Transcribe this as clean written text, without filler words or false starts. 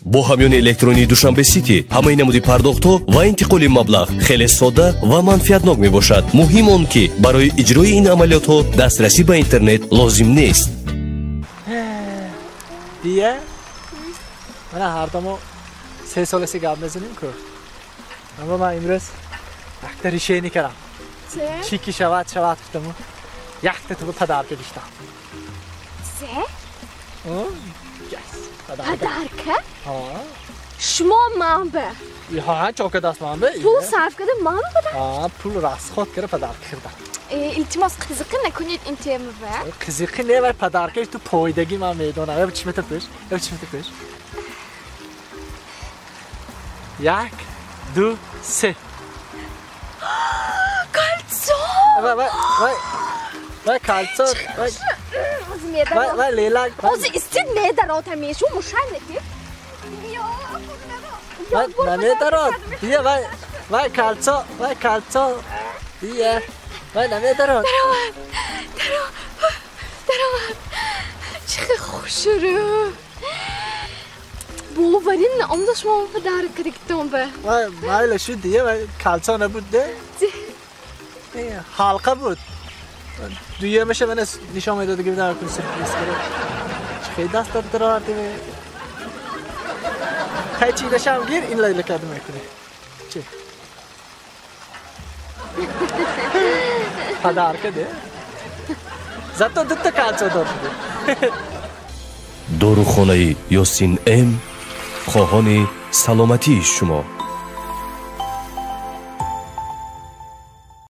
бо ҳамёни электронии душанбе сити ҳамаи намуди пардохтҳо ва интиқоли маблағ хеле содда ва манфиатнок мебошад. муҳим он ки барои иҷрои ин амалиётҳо дастрасӣ ба интернет лозим нест. дия мана ҳардамо 3 соласи гап мезанем-ку. аммо ман имрӯз якта решение кардам. чӣ ки шавад гуфтаму якта ту падарка диштам. پدرکه؟ شما منبع ها چوکه دست منبع پول صرف کرده من بدم پول راست خود کرده پدرک کردم التماس قزقی نکنید این تیمه و قزقی نه ولی پدرکش تو پایدگی من میدونم یا چی متر پیش یک دو سه کالسو وای کالسو وای لیلک اوزی استید میدارات همیشه مشان نکید وای نمیدارات بیا وای کالسو بیا وای نمیدارات درآمد چقدر خوش رو باورین نامده شما پدر کرکتون به وای مایل شد دیگه وای کالسو نبود ده حلقه بود دویه میشه من نشان میداد که بدم کنی سرپریز کرد خیلی دست دار آردی به خیلی چی داشتم گیر این لیله کردم میکنی چی؟ پدر کده زدتا دوتا کالسو دار بوده داروخانه یاسین ام خواهان سلامتی شما